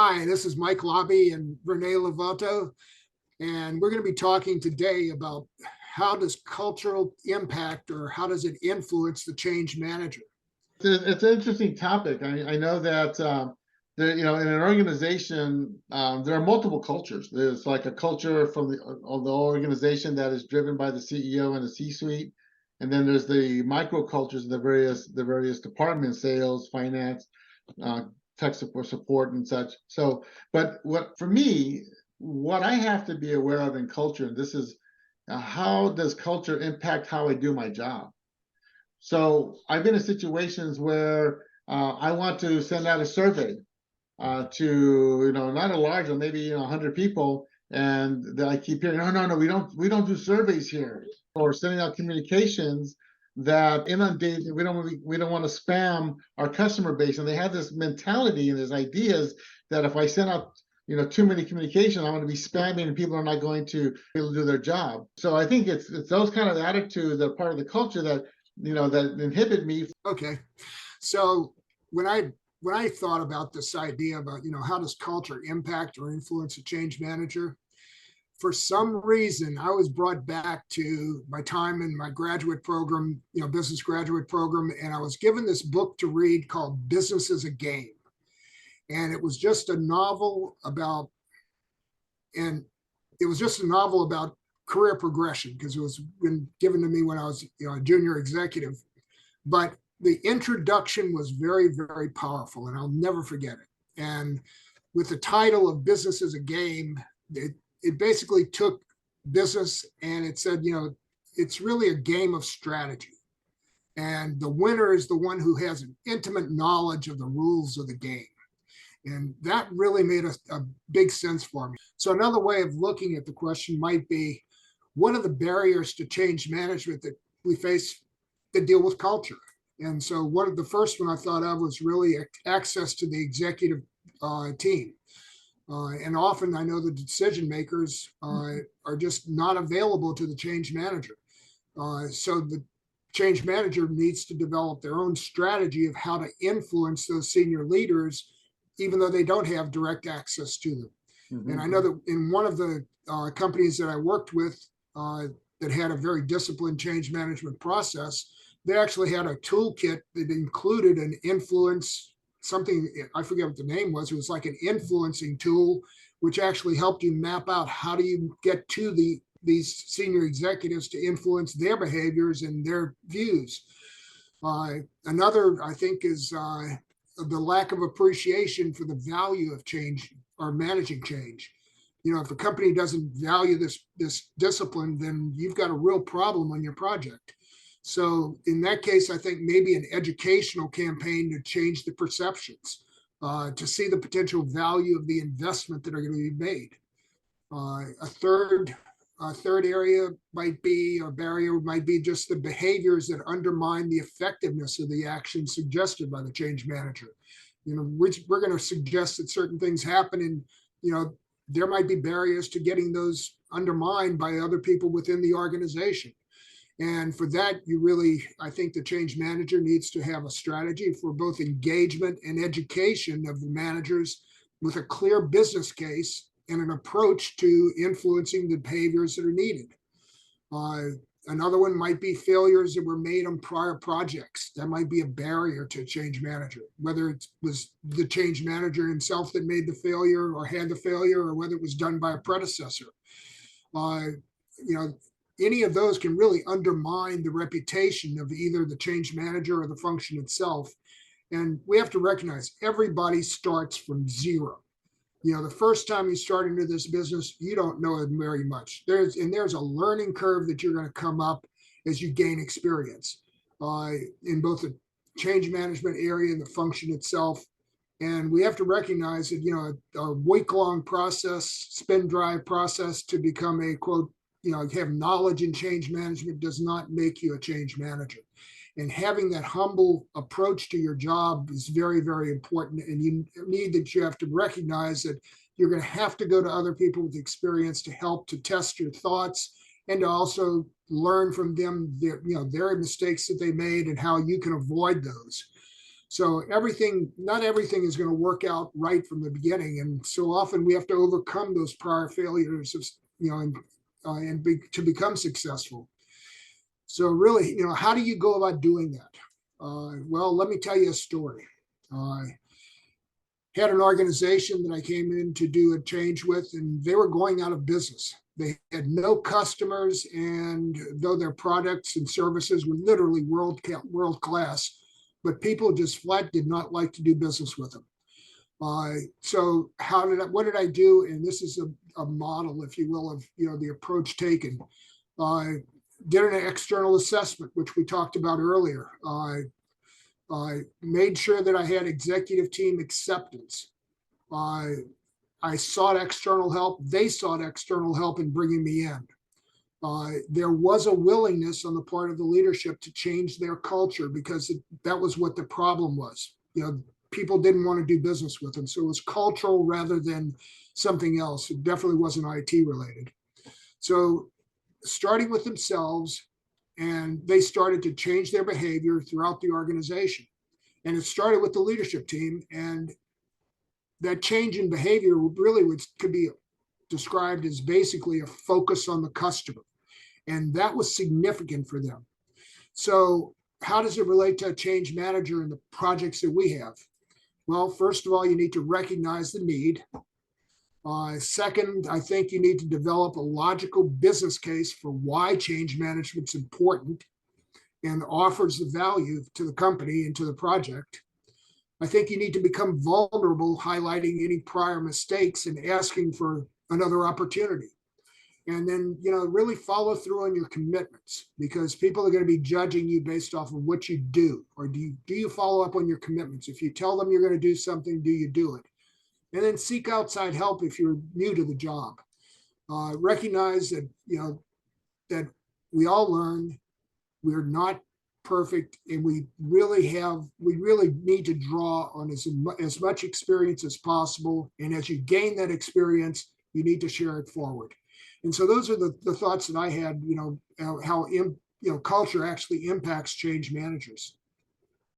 Hi, this is Mike Lobby and Renee Lovato, and we're going to be talking today about how does cultural impact or how does it influence the change manager? It's an interesting topic. I know that in an organization, there are multiple cultures. There's like a culture from of the organization that is driven by the CEO and the C-suite, and then there's the micro cultures of the various departments, sales, finance, uh, tech support, and such. So, but what for me, what I have to be aware of in culture, and this is how does culture impact how I do my job? So I've been in situations where I want to send out a survey to not a large one, maybe 100 people, and I keep hearing, no, we don't do surveys here, or sending out communications that inundate. We don't want to spam our customer base, and they have this mentality and these ideas that if I send out too many communications, I'm going to be spamming, and people are not going to be able to do their job. So I think it's those kind of attitudes that are part of the culture that inhibit me. Okay, so when I when I thought about this idea about how does culture impact or influence a change manager, for some reason I was brought back to my time in my graduate program, business graduate program, and I was given this book to read called Business as a Game, and it was just a novel about and it was just a novel about career progression because it was been given to me when I was a junior executive. But the introduction was very, very powerful, and I'll never forget it. And with the title of Business as a Game, it basically took business and it said, it's really a game of strategy. And the winner is the one who has an intimate knowledge of the rules of the game. And that really made a big sense for me. So another way of looking at the question might be, what are the barriers to change management that we face that deal with culture? And so one of the first one I thought of was really access to the executive team. And often I know the decision makers are just not available to the change manager. So the change manager needs to develop their own strategy of how to influence those senior leaders, even though they don't have direct access to them. Mm-hmm. And I know that in one of the companies that I worked with that had a very disciplined change management process, they actually had a toolkit that included an influence, something, I forget what the name was. It was like an influencing tool, which actually helped you map out how do you get to these senior executives to influence their behaviors and their views. Another, I think, is the lack of appreciation for the value of change or managing change. If a company doesn't value this discipline, then you've got a real problem on your project. So in that case, I think maybe an educational campaign to change the perceptions, to see the potential value of the investment that are going to be made. A third area might be, or barrier might be, just the behaviors that undermine the effectiveness of the action suggested by the change manager. We're going to suggest that certain things happen, and there might be barriers to getting those undermined by other people within the organization. And for that, I think the change manager needs to have a strategy for both engagement and education of the managers with a clear business case and an approach to influencing the behaviors that are needed. Another one might be failures that were made on prior projects. That might be a barrier to a change manager, whether it was the change manager himself that made the failure or had the failure, or whether it was done by a predecessor. Any of those can really undermine the reputation of either the change manager or the function itself. And we have to recognize everybody starts from zero. The first time you start into this business, you don't know very much. There's a learning curve that you're going to come up as you gain experience in both the change management area and the function itself. And we have to recognize that, a week-long process, spin drive process to become a quote, have knowledge in change management does not make you a change manager. And having that humble approach to your job is very, very important. And you have to recognize that you're going to have to go to other people with experience to help to test your thoughts and to also learn from them their mistakes that they made and how you can avoid those. So not everything is going to work out right from the beginning, and so often we have to overcome those prior failures, to become successful. So really, how do you go about doing that? Well, let me tell you a story. I had an organization that I came in to do a change with, and they were going out of business. They had no customers, and though their products and services were literally world class, but people just flat did not like to do business with them. So what did I do? And this is a model, if you will, of the approach taken. I did an external assessment, which we talked about earlier. I made sure that I had executive team acceptance. I sought external help. They sought external help in bringing me in. There was a willingness on the part of the leadership to change their culture, because that was what the problem was. People didn't want to do business with them. So it was cultural rather than something else. It definitely wasn't IT related. So starting with themselves, and they started to change their behavior throughout the organization. And it started with the leadership team. And that change in behavior really could be described as basically a focus on the customer. And that was significant for them. So how does it relate to a change manager and the projects that we have? Well, first of all, you need to recognize the need. Second, I think you need to develop a logical business case for why change management's important and offers the value to the company and to the project. I think you need to become vulnerable, highlighting any prior mistakes and asking for another opportunity. And then, really follow through on your commitments, because people are going to be judging you based off of what you do. Or do you follow up on your commitments? If you tell them you're going to do something, do you do it? And then seek outside help if you're new to the job. Recognize that, that we all learn. We're not perfect, and we really need to draw on as much experience as possible. And as you gain that experience, you need to share it forward. And so those are the thoughts that I had, how culture actually impacts change managers.